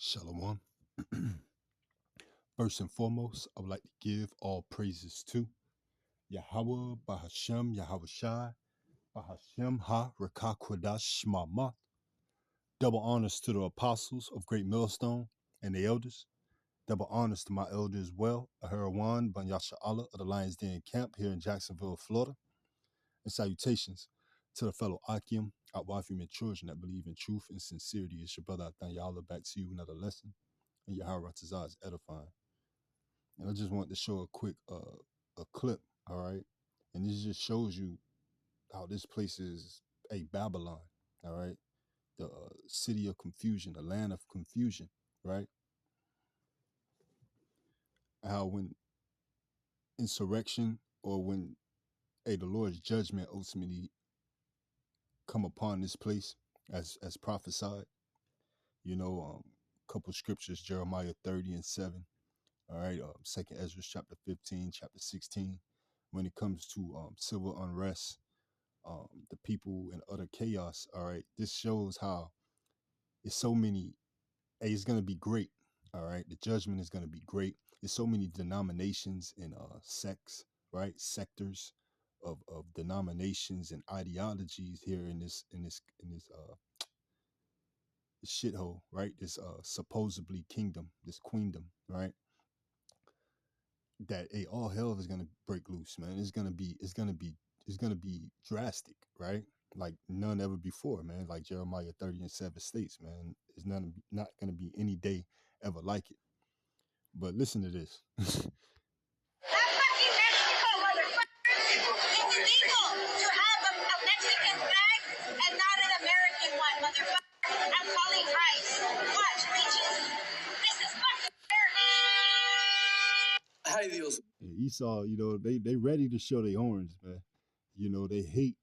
Shalom. First and foremost, I would like to give all praises to Yahweh, Bahashem, Yahweh Shai, Bahashem Ha Rakah Kwadash Shmama. Double honors to the apostles of Great Millstone and the elders. Double honors to my elder as well, Aharawan Banyasha Allah of the Lions Den Camp here in Jacksonville, Florida. And salutations to the fellow Akim, Outwafim and children that believe in truth and sincerity. It's your brother Athanya Allah back to you another lesson. And Yahweh Ratazah is edifying. And I just wanted to show a quick a clip, all right? And this just shows you how this place is a Babylon, all right? The city of confusion, the land of confusion, right? How when insurrection or when the Lord's judgment ultimately come upon this place as prophesied, you know, couple scriptures, Jeremiah 30:7, all right, Second Ezra chapter 15, chapter 16, when it comes to civil unrest, the people and utter chaos. All right, this shows how it's so many. Hey, it's gonna be great. All right, the judgment is gonna be great. There's so many denominations and sects, right? Sectors of denominations and ideologies here in this this shithole, right? This supposedly kingdom, this queendom, right? That all hell is gonna break loose, man. It's gonna be drastic, right? Like none ever before, man. Like Jeremiah 30:7 states, man. It's not gonna be any day ever like it. But listen to this. That's fucking Mexico, motherfucker! It's illegal to have a Mexican flag and not an American one, motherfucker. I'm calling ICE. Watch, bitches. This is fucking America. Ay, Dios. Esau, you know, they ready to show their horns, man. You know, they hate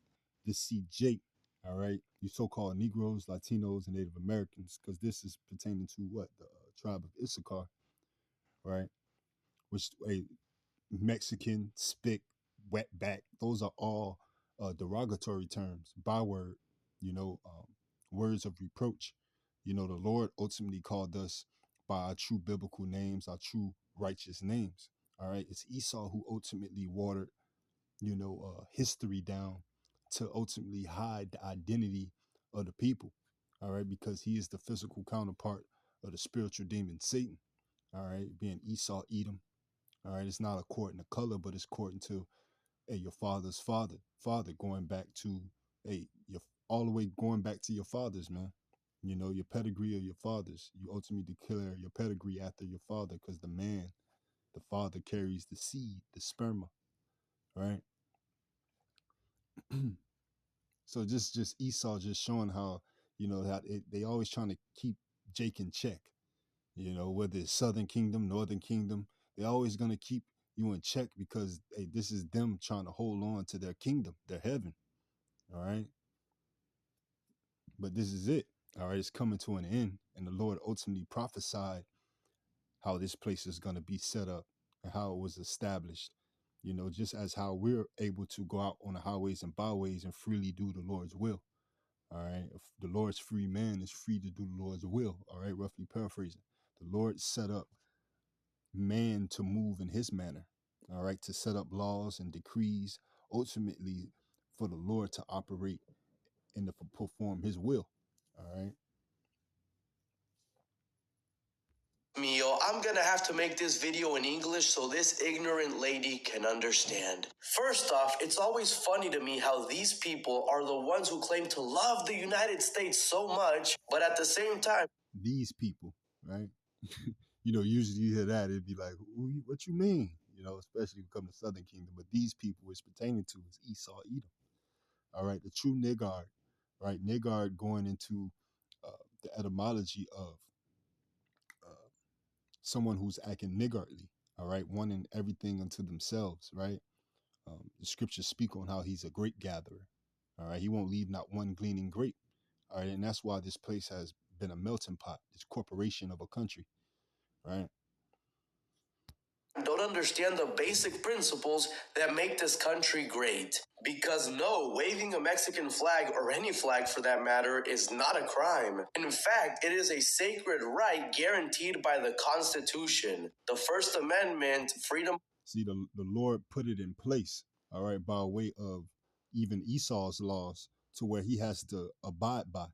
to see Jake, all right? You so-called Negroes, Latinos, and Native Americans, because this is pertaining to what? The tribe of Issachar, right? Which a Mexican, spick, wetback, those are all derogatory terms, byword, you know, words of reproach. You know, the Lord ultimately called us by our true biblical names, our true righteous names. All right. It's Esau who ultimately watered, you know, history down to ultimately hide the identity of the people. All right. Because he is the physical counterpart of the spiritual demon Satan. All right. Being Esau, Edom. All right. It's not according to color, but it's according to your father's father, going back to your all the way going back to your fathers, man. You know, your pedigree of your fathers. You ultimately declare your pedigree after your father, because the father carries the seed, the sperma, right? So just Esau just showing how, you know, that they always trying to keep Jake in check. You know, whether it's Southern Kingdom, Northern Kingdom, they're always gonna keep you in check because this is them trying to hold on to their kingdom, their heaven. All right. But this is it. All right. It's coming to an end. And the Lord ultimately prophesied how this place is going to be set up and how it was established. You know, just as how we're able to go out on the highways and byways and freely do the Lord's will. All right. If the Lord's free man is free to do the Lord's will. All right. Roughly paraphrasing. The Lord set up man to move in his manner. All right. To set up laws and decrees, ultimately for the Lord to operate and to perform his will. All right. Mio, I'm gonna have to make this video in English so this ignorant lady can understand. First off, it's always funny to me how these people are the ones who claim to love the United States so much, but at the same time, These people, right? You know, usually you hear that, it'd be like, what you mean? You know, especially when it comes to Southern Kingdom. But these people it's pertaining to is Esau, Edom. All right. The true Nigard, right? Nigard going into the etymology of someone who's acting niggardly, all right? Wanting everything unto themselves, right? The scriptures speak on how he's a grape gatherer, all right? He won't leave not one gleaning grape, all right? And that's why this place has been a melting pot, this corporation of a country, right? don't understand the basic principles that make this country great. Because no, waving a Mexican flag, or any flag for that matter, is not a crime. In fact, it is a sacred right guaranteed by the Constitution. The First Amendment, freedom. See, the Lord put it in place, all right, by way of even Esau's laws, to where he has to abide by.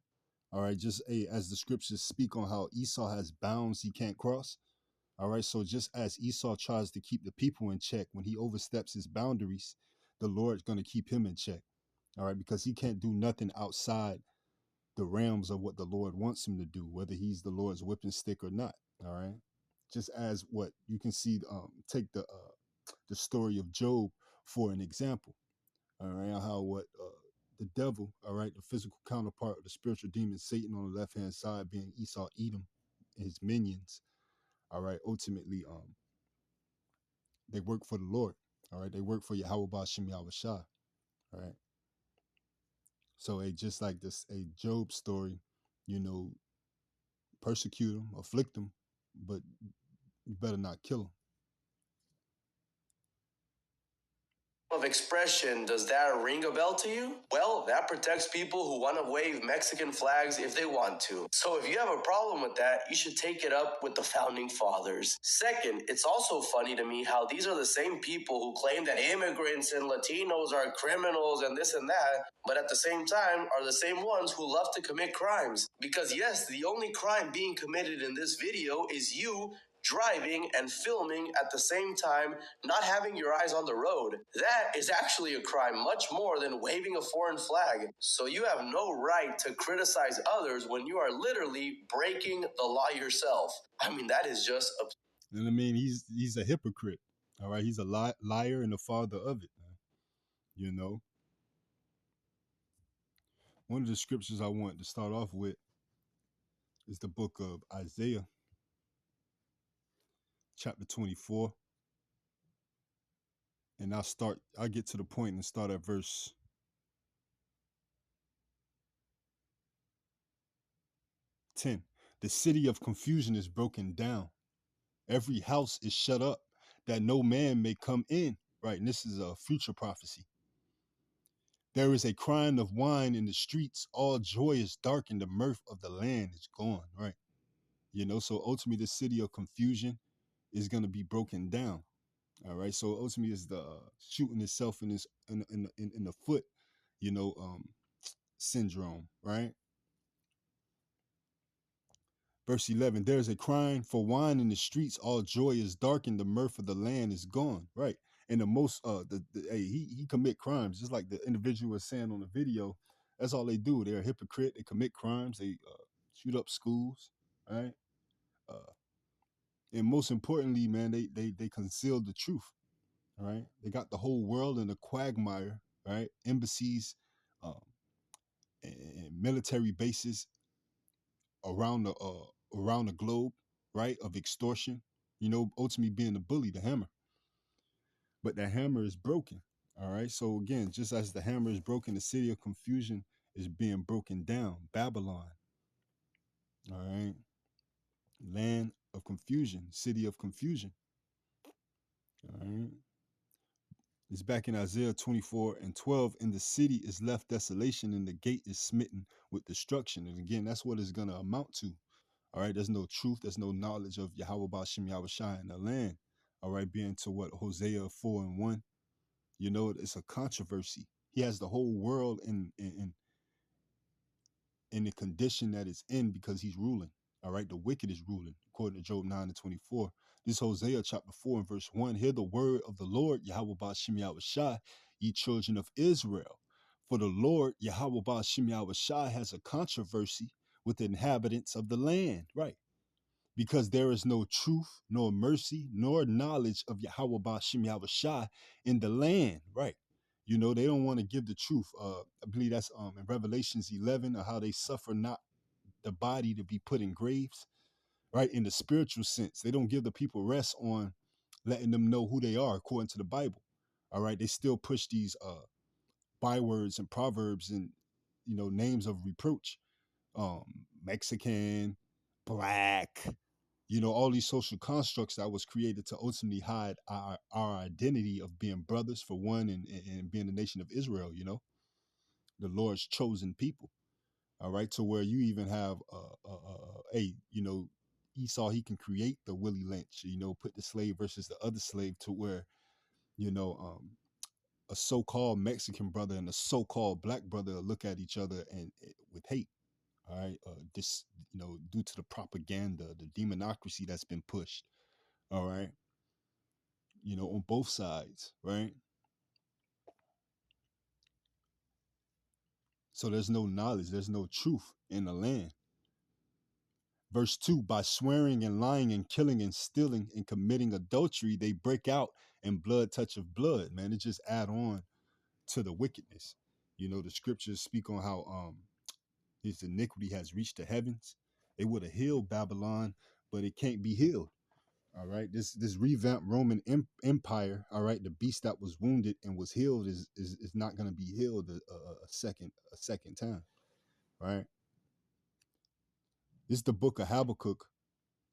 All right, just as the scriptures speak on how Esau has bounds he can't cross. All right, so just as Esau tries to keep the people in check, when he oversteps his boundaries, the Lord's going to keep him in check. All right, because he can't do nothing outside the realms of what the Lord wants him to do, whether he's the Lord's whipping stick or not. All right, just as what you can see, take the story of Job for an example. All right, how what the devil, all right, the physical counterpart of the spiritual demon Satan on the left hand side being Esau, Edom, and his minions. All right, ultimately, they work for the Lord. All right, they work for Yahweh Ba'Shem Yahweh Shai. All right, so just like this, a Job story, you know, persecute them, afflict them, but you better not kill them. Of expression, does that ring a bell to you? Well, that protects people who want to wave Mexican flags if they want to. So if you have a problem with that, you should take it up with the founding fathers. Second, it's also funny to me how these are the same people who claim that immigrants and Latinos are criminals and this and that, but at the same time are the same ones who love to commit crimes. Because yes, the only crime being committed in this video is you driving and filming at the same time, not having your eyes on the road. That is actually a crime much more than waving a foreign flag. So you have no right to criticize others when you are literally breaking the law yourself. I mean, that is just a... And I mean, he's a hypocrite. All right, he's a liar and the father of it, man. You know, one of the scriptures I want to start off with is the book of Isaiah, chapter 24. And I'll get to the point and start at verse 10. The city of confusion is broken down. Every house is shut up, that no man may come in. Right, and this is a future prophecy. There is a crying of wine in the streets. All joy is darkened. The mirth of the land is gone. Right, you know. So ultimately, the city of confusion is going to be broken down. All right. So ultimately, is the shooting itself in the foot, you know, syndrome. Right. Verse 11, there is a crying for wine in the streets. All joy is darkened. The mirth of the land is gone. Right. And the most, hey, he commit crimes, just like the individual was saying on the video. That's all they do. They're a hypocrite. They commit crimes. They shoot up schools. Right. And most importantly, man, they conceal the truth. Right. They got the whole world in a quagmire. Right. Embassies, and military bases around the globe, right, of extortion, you know, ultimately being the bully, the hammer. But that hammer is broken. All right. So again, just as the hammer is broken, the city of confusion is being broken down. Babylon. All right. Land of confusion, city of confusion. All right. It's back in Isaiah 24 and 12. And the city is left desolation, and the gate is smitten with destruction. And again, that's what it's going to amount to. All right, there's no truth, there's no knowledge of Yahweh Ba'Shem Yahweh Shai in the land. All right, being to what Hosea 4 and 1. You know, it's a controversy. He has the whole world in the condition that it's in because he's ruling. All right, the wicked is ruling, according to Job 9 and 24. This Hosea chapter 4 and verse 1. Hear the word of the Lord, Yahweh Ba'Shem Yahweh Shai, ye children of Israel. For the Lord, Yahweh Ba'Shem Yahweh Shai, has a controversy with the inhabitants of the land. Right. Because there is no truth, nor mercy, nor knowledge of Yahweh Ba'Shem Yahweh Shai in the land. Right. You know, they don't want to give the truth. I believe that's in Revelations 11, or how they suffer not the body to be put in graves. Right. In the spiritual sense, they don't give the people rest on letting them know who they are according to the Bible. All right. They still push these bywords and proverbs and, you know, names of reproach. Mexican, black, You know, all these social constructs that was created to ultimately hide our identity of being brothers for one, and being the nation of Israel, you know, the Lord's chosen people. All right. To where you even have you know, Esau, he can create the Willie Lynch, you know, put the slave versus the other slave, to where, you know, a so-called Mexican brother and a so-called black brother look at each other and with hate. All right. This, you know, due to the propaganda, the demonocracy that's been pushed. All right. You know, on both sides. Right. So there's no knowledge, there's no truth in the land. Verse 2, by swearing and lying and killing and stealing and committing adultery, they break out in blood touch of blood. Man, it just add on to the wickedness. You know, the scriptures speak on how his iniquity has reached the heavens. They would have healed Babylon, but it can't be healed. All right. This revamped Roman Empire, all right, the beast that was wounded and was healed is not going to be healed a second time. Right. This is the book of Habakkuk,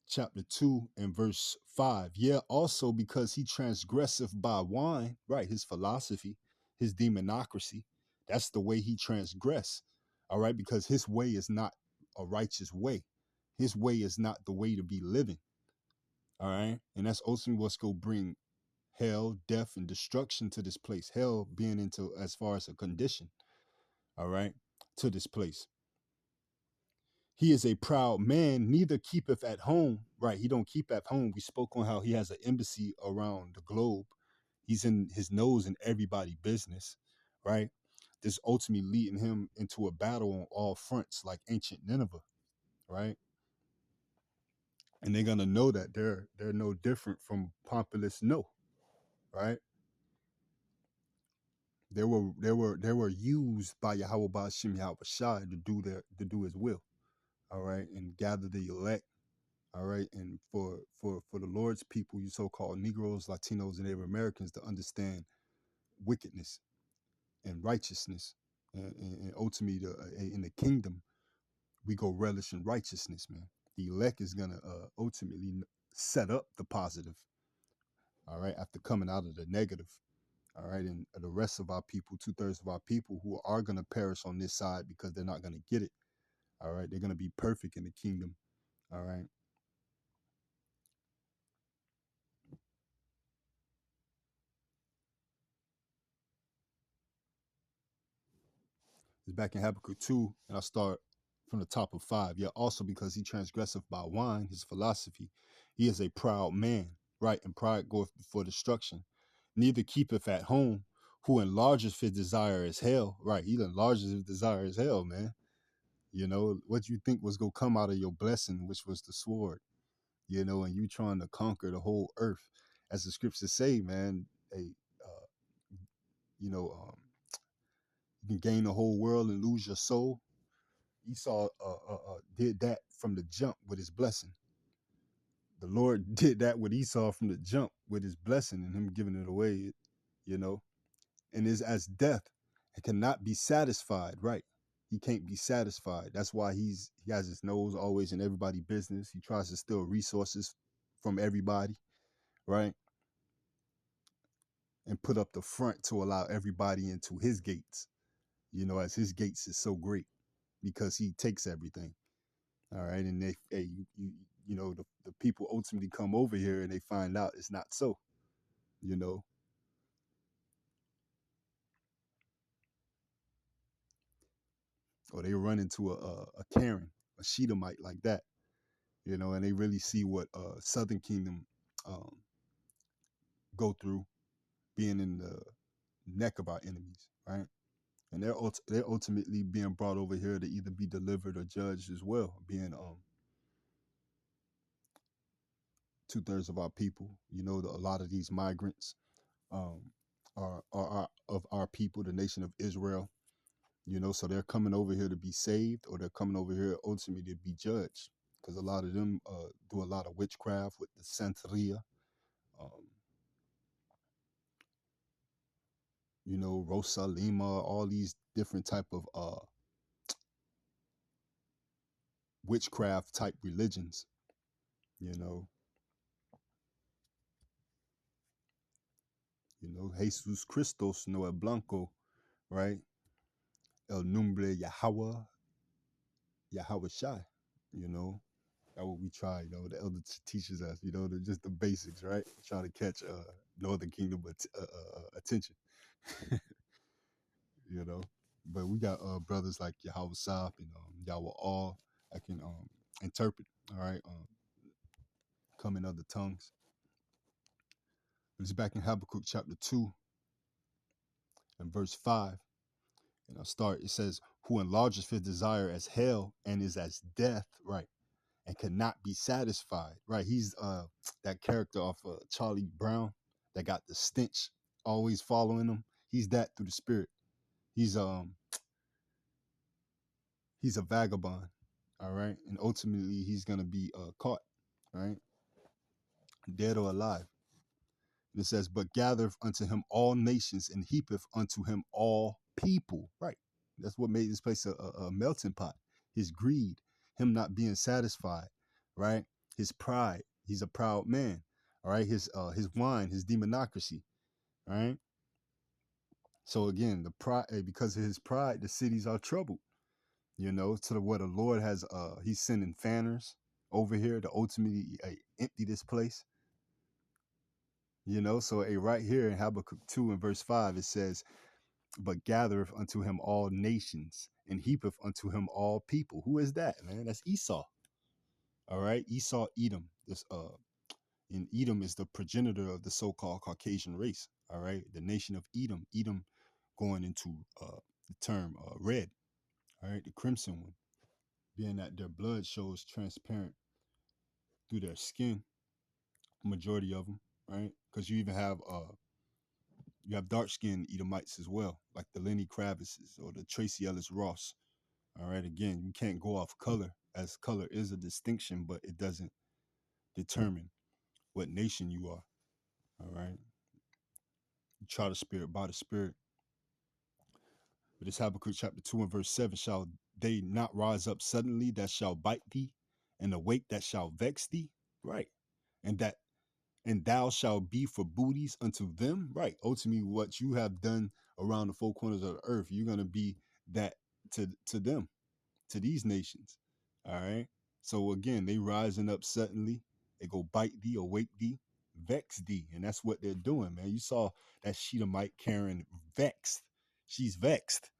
chapter 2 and verse 5. Yeah, also because he transgresseth by wine, right? His philosophy, his demonocracy. That's the way he transgress. All right, because his way is not a righteous way. His way is not the way to be living. All right. And that's ultimately what's going to bring hell, death, and destruction to this place. Hell being into as far as a condition. All right. To this place. He is a proud man, neither keepeth at home. Right. He don't keep at home. We spoke on how he has an embassy around the globe. He's in his nose in everybody's business. Right. This ultimately leading him into a battle on all fronts, like ancient Nineveh. Right. And they're gonna know that they're no different from Pompous No. Right. They were used by Yahweh Ba'ashim Yahweh Shai to do his will. All right. And gather the elect. All right. And for the Lord's people, you so-called Negroes, Latinos, and Native Americans, to understand wickedness and righteousness. And ultimately, in the kingdom, we go relish in righteousness, man. The elect is going to ultimately set up the positive, all right, after coming out of the negative. All right. And the rest of our people, 2/3 of our people who are going to perish on this side because they're not going to get it. All right. They're going to be perfect in the kingdom. All right. It's back in Habakkuk 2, and I'll start from the top of 5. Yeah, also because he transgresseth by wine, his philosophy, he is a proud man, right? And pride goeth before destruction. Neither keepeth at home, who enlargeth his desire as hell, right? He enlarges his desire as hell, man. You know, what you think was going to come out of your blessing, which was the sword, you know, and you trying to conquer the whole earth. As the scriptures say, man, you know, you can gain the whole world and lose your soul. Esau did that from the jump with his blessing. The Lord did that with Esau from the jump with his blessing and him giving it away, you know, and is as death. It cannot be satisfied, right? He can't be satisfied. That's why he has his nose always in everybody's business. He tries to steal resources from everybody, right? And put up the front to allow everybody into his gates, you know, as his gates is so great because he takes everything. All right. And you know, the people ultimately come over here and they find out it's not so, you know. Or they run into a Karen, a Shedemite like that, you know, and they really see what Southern Kingdom um, go through being in the neck of our enemies, right? And they're ultimately being brought over here to either be delivered or judged as well, being 2/3 of our people. You know, a lot of these migrants um, are of our people, the nation of Israel. You know, so they're coming over here to be saved, or they're coming over here ultimately to be judged, because a lot of them do a lot of witchcraft with the Santeria, um, you know, Rosa Lima, all these different type of witchcraft type religions. You know, Jesus Christos no el blanco, right? El nombre Yahweh, Yahweh Shai. You know, that's what we try. The elder teaches us. Just the basics, right? Try to catch Northern Kingdom attention. you know. But we got brothers like Yahweh Sap and Yahweh All I can interpret. All right, come in other tongues. It's back in Habakkuk chapter 2 and verse 5. And I'll start. It says, "Who enlarges his desire as hell and is as death, right, and cannot be satisfied." Right, he's that character off Charlie Brown that got the stench always following him. He's that through the spirit. He's a vagabond, all right, and ultimately he's gonna be caught, right, dead or alive. And it says, "But gathereth unto him all nations and heapeth unto him all people." Right, that's what made this place a melting pot. His greed, him not being satisfied, right? His pride, he's a proud man, all right. His wine, his demonocracy, right? So again, the pride, because of his pride, the cities are troubled. To where the Lord has he's sending fanners over here to ultimately empty this place. So right here in Habakkuk 2 and verse 5, it says, "But gathereth unto him all nations and heapeth unto him all people." Who is that, man? That's Esau. All right, Esau, Edom. And Edom is the progenitor of the so-called Caucasian race. All right, the nation of Edom. Edom going into the term red. All right, the crimson one, being that their blood shows transparent through their skin, majority of them, right? Because you even have dark skinned Edomites as well, like the Lenny Kravitzes or the Tracy Ellis Ross. All right, again, you can't go off color, as color is a distinction, but it doesn't determine what nation you are. All right, you try the spirit by the spirit. But it's Habakkuk chapter 2 and verse 7. "Shall they not rise up suddenly that shall bite thee, and awake that shall vex thee?" Right, and thou shalt be for booties unto them. Right. Ultimately, what you have done around the four corners of the earth, you're gonna be that to them, to these nations. All right. So again, they rising up suddenly. They go bite thee, awake thee, vex thee, and that's what they're doing, man. You saw that Shedemite Karen vexed. She's vexed,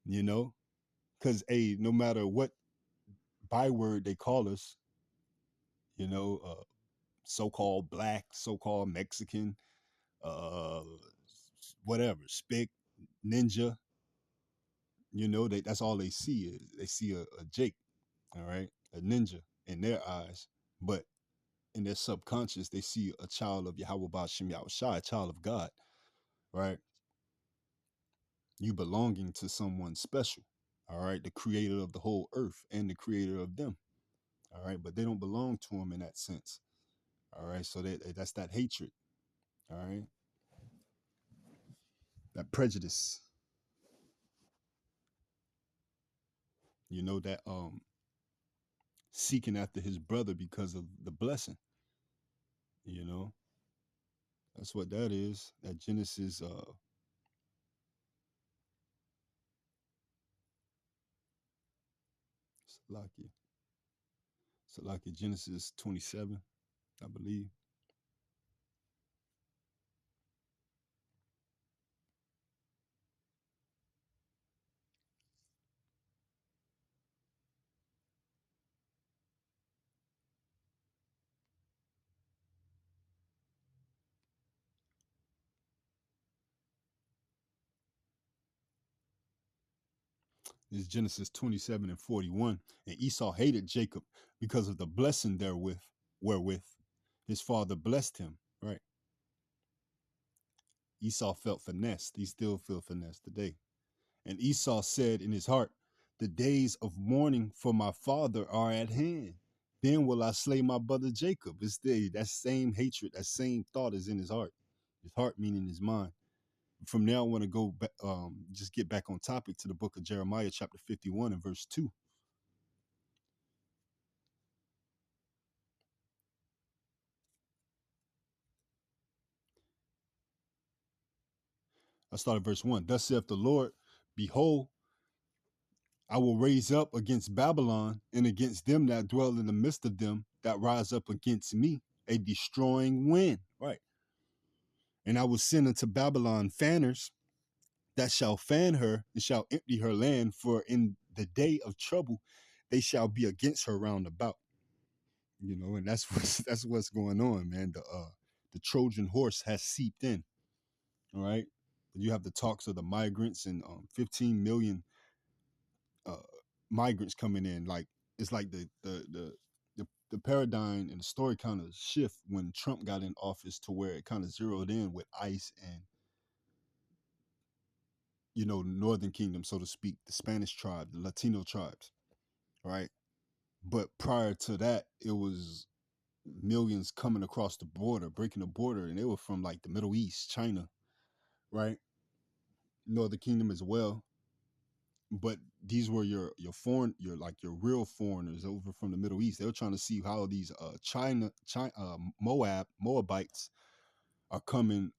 because no matter what byword they call us, you know, uh, so-called black, so-called Mexican, uh whatever, spick, ninja, that's all they see is they see a Jake, all right, a ninja in their eyes, but in their subconscious they see a child of Yahweh Ba'Shem Yahweh Shai, a child of God, right? You belonging to someone special, all right, the creator of the whole earth and the creator of them, all right, but they don't belong to him in that sense, all right, so that's that hatred, all right, that prejudice, that seeking after his brother because of the blessing, you know that's what that is. That Genesis Salaki Genesis 27, I believe. It's Genesis 27 and 41. "And Esau hated Jacob because of the blessing wherewith his father blessed him." Right. Esau felt finessed. He still feel finessed today. "And Esau said in his heart, the days of mourning for my father are at hand. Then will I slay my brother Jacob." It's that same hatred, that same thought is in his heart. His heart meaning his mind. From now, I want to go back, just get back on topic to the book of Jeremiah, chapter 51 and verse 2. I started verse 1. Thus saith the Lord, behold, I will raise up against Babylon and against them that dwell in the midst of them that rise up against me a destroying wind. Right. And I will send unto Babylon fanners that shall fan her and shall empty her land, for in the day of trouble they shall be against her round about. You know, and that's what's going on, man. The Trojan horse has seeped in. All right. You have the talks of the migrants and 15 million migrants coming in. Like it's like the paradigm and the story kind of shift when Trump got in office, to where it kind of zeroed in with ICE and, you know, Northern Kingdom, so to speak, the Spanish tribe, the Latino tribes, right? But prior to that, it was millions coming across the border, breaking the border, and they were from like the Middle East, China, right? Northern Kingdom as well. But these were your foreign, your real foreigners over from the Middle East. They were trying to see how these Moabites are coming.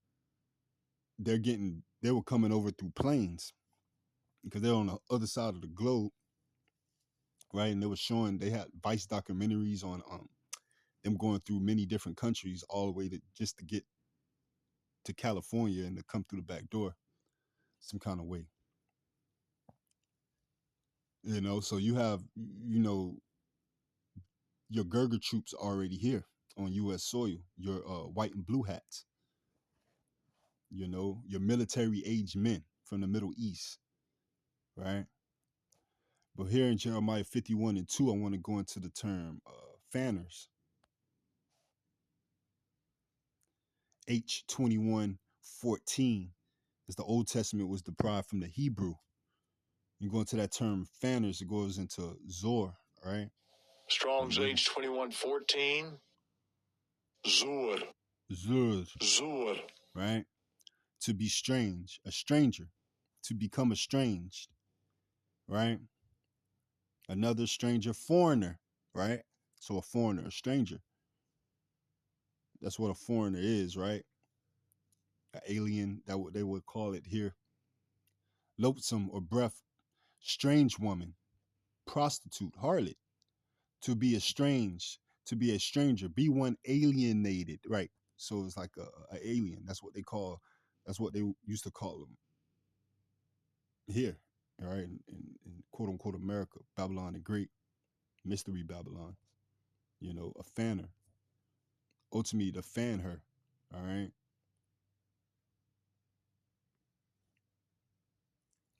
They were coming over through planes because they're on the other side of the globe, right? And they were showing, they had Vice documentaries on them going through many different countries all the way to just to get to California and to come through the back door some kind of way. You know, so you have, you know, your Gurger troops already here on U.S. soil, your white and blue hats, you know, your military age men from the Middle East, right? But here in Jeremiah 51:2, I want to go into the term fanners. H21:14, as the Old Testament was derived from the Hebrew. You go into that term fanners, it goes into Zor, right? Strong's H21:14. Zur. Zur, right? To be strange, a stranger, to become estranged, right? Another stranger, foreigner, right? So a foreigner, a stranger. That's what a foreigner is, right? An alien, that what they would call it here. Loathsome or breath, strange woman, prostitute, harlot. To be estranged, to be a stranger, be one alienated, right? So it's like a alien. That's what they used to call them here, all right, in quote unquote America, Babylon the Great, Mystery Babylon, you know, a fanner, ultimately to fan her, all right.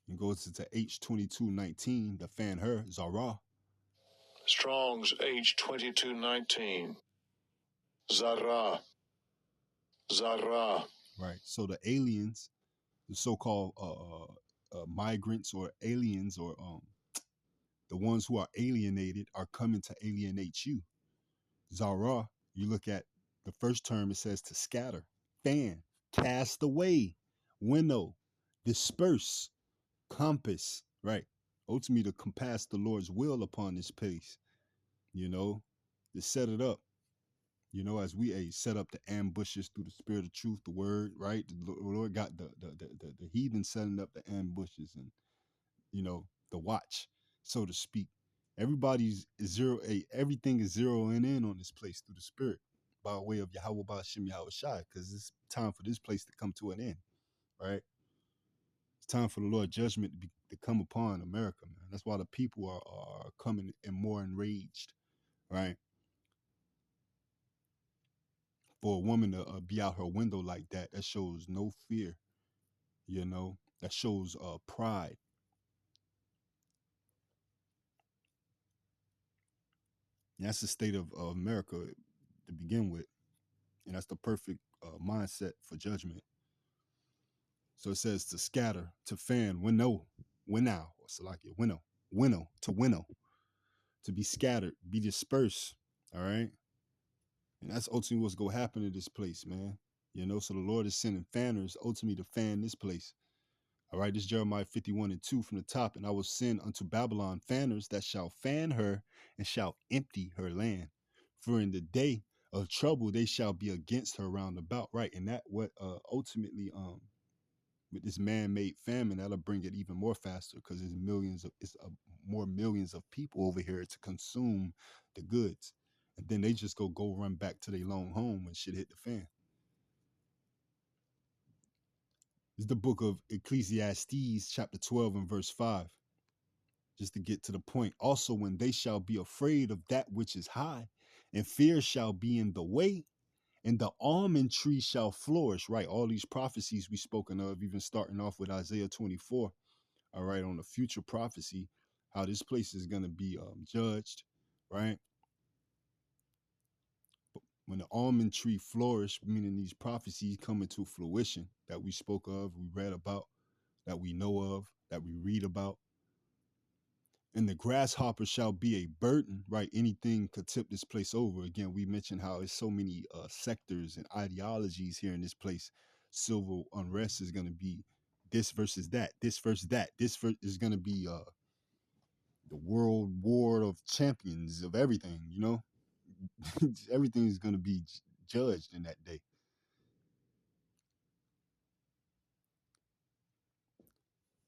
And goes into H22:19, the fan her, Zara. Strong's H22:19. Zara. Right. So the aliens, the so-called migrants or aliens, or the ones who are alienated, are coming to alienate you. Zara, you look at the first term, it says to scatter, fan, cast away, winnow, disperse, compass, right? Ultimately to compass the Lord's will upon this place, you know, to set it up, you know, as we set up the ambushes through the spirit of truth, the word, right? The Lord got the heathen setting up the ambushes and, you know, the watch, so to speak. Everything is zeroing in on this place through the spirit by way of Yahweh Ba'ashem Yahweh Shai, because it's time for this place to come to an end, right? It's time for the Lord judgment to come upon America, man. That's why the people are coming and more enraged, right? For a woman to be out her window like that, that shows no fear, you know, that shows pride. And that's the state of America to begin with. And that's the perfect mindset for judgment. So it says to scatter, to fan, winnow, winnow, or Salakia, winnow, to be scattered, be dispersed, all right? And that's ultimately what's going to happen to this place, man. You know, so the Lord is sending fanners ultimately to fan this place. All right, this is Jeremiah 51:2 from the top. And I will send unto Babylon fanners that shall fan her and shall empty her land. For in the day of trouble they shall be against her round about. Right, and that what ultimately with this man-made famine, that'll bring it even more faster because there's more millions of people over here to consume the goods, and then they just go run back to their long home when shit hit the fan. It's the book of Ecclesiastes, chapter 12 and verse 5. Just to get to the point. Also, when they shall be afraid of that which is high, and fear shall be in the way, and the almond tree shall flourish. Right, all these prophecies we spoken of, even starting off with Isaiah 24. All right, on the future prophecy, how this place is going to be judged. Right, when the almond tree flourish, meaning these prophecies come into fruition that we spoke of, we read about, that we know of, that we read about. And the grasshopper shall be a burden, right? Anything could tip this place over. Again, we mentioned how there's so many sectors and ideologies here in this place. Civil unrest is going to be this versus that, this versus that. This is going to be the world war of champions of everything, you know? Everything is going to be judged in that day.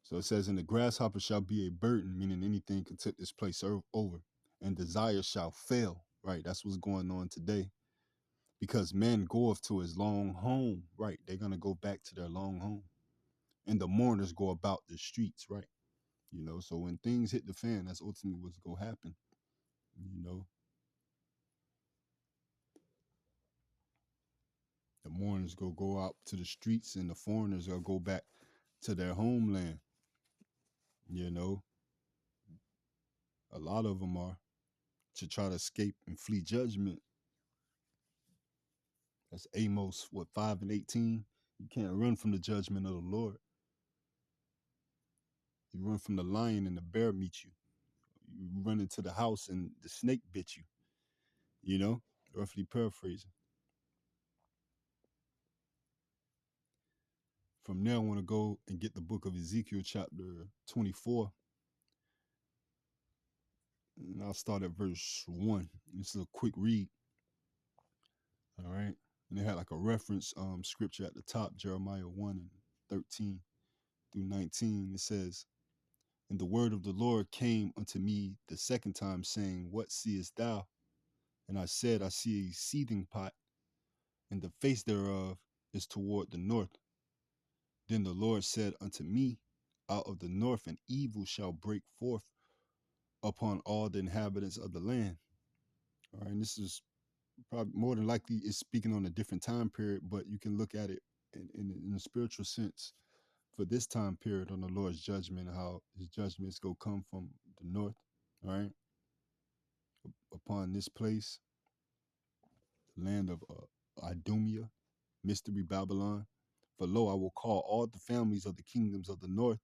So it says, and the grasshopper shall be a burden, meaning anything can tip this place over. And desire shall fail, right? That's what's going on today. Because man goeth to his long home, right? They're going to go back to their long home. And the mourners go about the streets, right? You know, so when things hit the fan, that's ultimately what's going to happen, you know. The mourners go out to the streets, and the foreigners will go back to their homeland, you know. A lot of them are to try to escape and flee judgment. That's Amos, 5 and 18. You can't run from the judgment of the Lord. You run from the lion and the bear meet you. You run into the house and the snake bit you. You know, roughly paraphrasing. From there, I want to go and get the book of Ezekiel, chapter 24. And I'll start at verse 1. This is a quick read. All right. And they had like a reference scripture at the top, Jeremiah 1 and 13 through 19. It says, and the word of the Lord came unto me the second time, saying, what seest thou? And I said, I see a seething pot, and the face thereof is toward the north. Then the Lord said unto me, out of the north an evil shall break forth upon all the inhabitants of the land. All right, and this is probably more than likely is speaking on a different time period, but you can look at it in a spiritual sense for this time period on the Lord's judgment, how his judgments go come from the north, all right, upon this place, the land of Idumea, mystery Babylon. For lo, I will call all the families of the kingdoms of the north,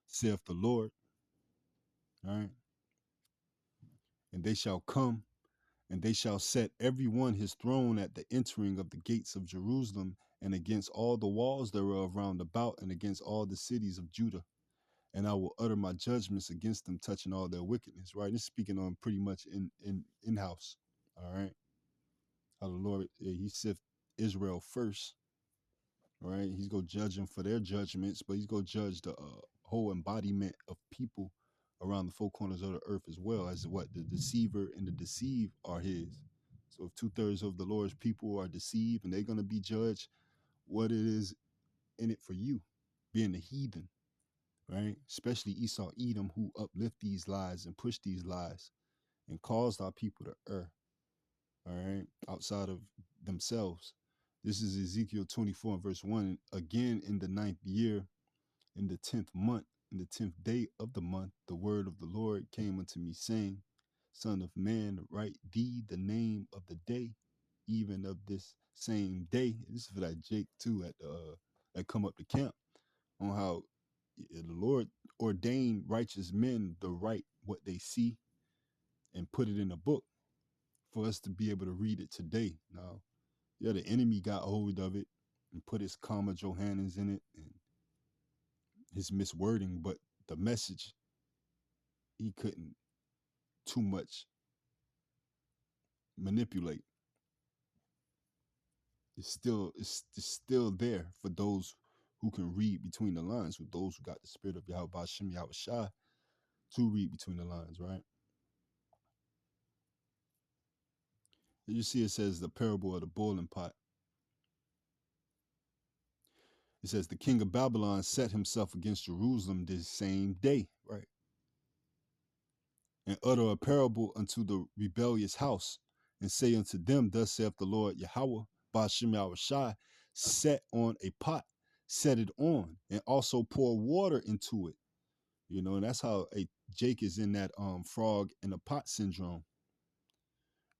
saith the Lord, all right, and they shall come, and they shall set every one his throne at the entering of the gates of Jerusalem, and against all the walls thereof round about, and against all the cities of Judah. And I will utter my judgments against them, touching all their wickedness. Right? This is speaking on pretty much in-house. All right. How the Lord, he sift Israel first. All right. He's going to judge them for their judgments, but he's going to judge the whole embodiment of people around the four corners of the earth as well, as what the deceiver and the deceived are his. So if 2/3 of the Lord's people are deceived and they're going to be judged, what it is in it for you, being a heathen, right? Especially Esau, Edom, who uplift these lies and push these lies and caused our people to err, all right, outside of themselves. This is Ezekiel 24 and verse 1. Again, in the 9th year, in the 10th month, in the 10th day of the month, the word of the Lord came unto me, saying, Son of man, write thee the name of the day, even of this same day. This is for that Jake too at that come up to camp, on how the Lord ordained righteous men to write what they see and put it in a book for us to be able to read it today. Now, yeah, the enemy got hold of it and put his comma Johannans in it and his miswording, but the message, he couldn't too much manipulate. It's still there for those who can read between the lines, with those who got the spirit of Yahweh Ba'ashem Yahweh Shai to read between the lines, right? You see, it says the parable of the boiling pot. It says the king of Babylon set himself against Jerusalem this same day, right? And utter a parable unto the rebellious house, and say unto them, thus saith the Lord Yahweh, Ba'ashem Yahweh Shai, set on a pot, set it on, and also pour water into it. You know, and that's how Jake is in that frog in a pot syndrome.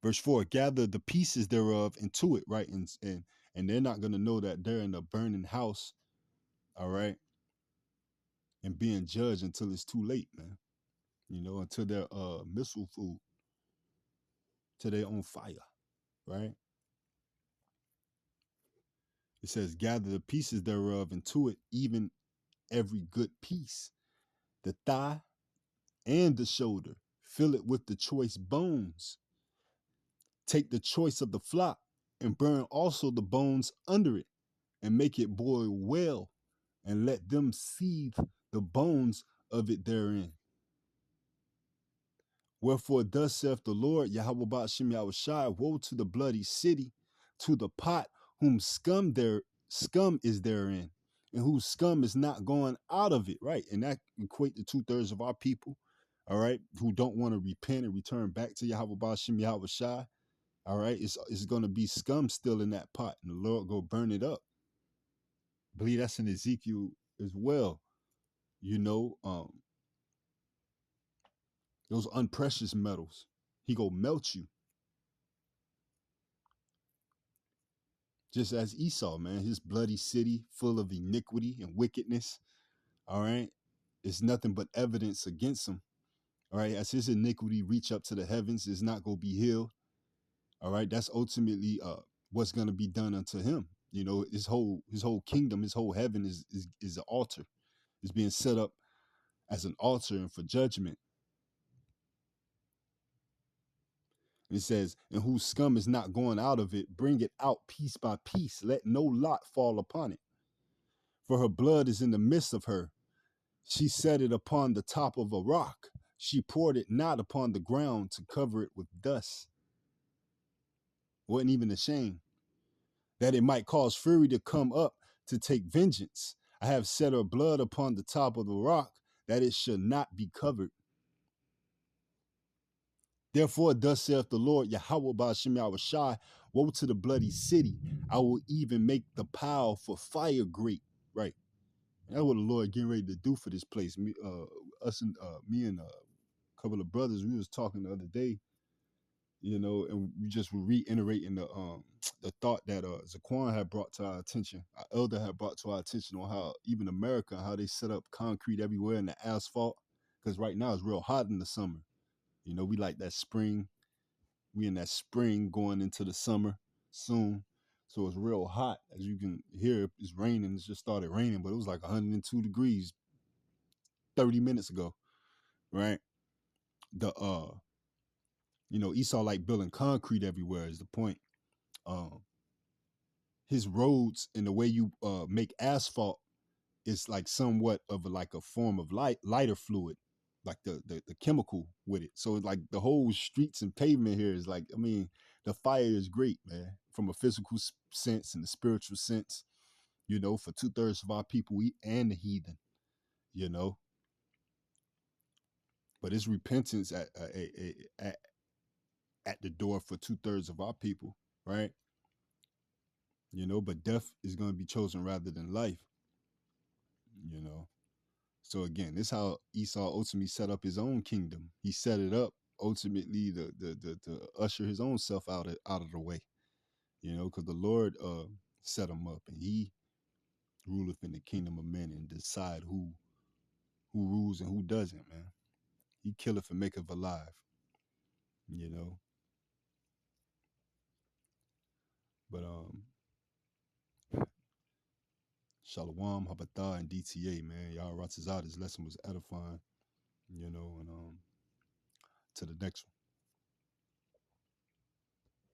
Verse 4, gather the pieces thereof into it, right? And they're not going to know that they're in a burning house, all right? And being judged until it's too late, man. You know, until they're missile food, till they're on fire, right? It says, gather the pieces thereof into it, even every good piece, the thigh and the shoulder, fill it with the choice bones. Take the choice of the flock and burn also the bones under it, and make it boil well, and let them seethe the bones of it therein. Wherefore thus saith the Lord Yahweh Ba'ashem Yahweh Shai, woe to the bloody city, to the pot whom scum is therein, and whose scum is not going out of it, right? And that equate to 2/3 of our people, all right, who don't want to repent and return back to Yahweh Ba'ashem Yahweh Shai. All right, it's going to be scum still in that pot, and the Lord go burn it up. I believe that's in Ezekiel as well. You know, those unprecious metals, he go melt you. Just as Esau, man, his bloody city full of iniquity and wickedness. All right, it's nothing but evidence against him. All right, as his iniquity reach up to the heavens, it's not going to be healed. All right, that's ultimately what's going to be done unto him. You know, his whole kingdom, his whole heaven is an altar. It's being set up as an altar and for judgment. And it says, and whose scum is not going out of it, bring it out piece by piece. Let no lot fall upon it. For her blood is in the midst of her. She set it upon the top of a rock. She poured it not upon the ground to cover it with dust. Wasn't even ashamed, that it might cause fury to come up to take vengeance. I have set her blood upon the top of the rock, that it should not be covered. Therefore, thus saith the Lord Yahweh Ba'ashem Yahweh Shai, woe to the bloody city. I will even make the pile for fire great. Right. That's what the Lord getting ready to do for this place. Me and a couple of brothers, we was talking the other day, you know, and we just were reiterating the thought that Zaquan had brought to our attention, our elder had brought to our attention, on how even America, how they set up concrete everywhere in the asphalt, because right now it's real hot in the summer. You know, we like that spring. We in that spring going into the summer soon. So it's real hot. As you can hear, it's raining. It's just started raining, but it was like 102 degrees 30 minutes ago, right? You know, Esau like building concrete everywhere is the point. His roads and the way you make asphalt is like somewhat of a form of lighter fluid, like the chemical with it. So like the whole streets and pavement here is like, I mean, the fire is great, man, from a physical sense and the spiritual sense, you know, for 2/3 of our people and the heathen, you know. But it's repentance at the door for 2/3 of our people, right? You know, but death is going to be chosen rather than life, you know. So again, this is how Esau ultimately set up his own kingdom. He set it up ultimately to usher his own self out of the way, you know, because the Lord set him up, and he ruleth in the kingdom of men and decide who rules and who doesn't, man. He killeth and maketh alive, you know. But Shalom, Habatah, and DTA, man. Y'all Ratzazah, this lesson was edifying, you know, and to the next one.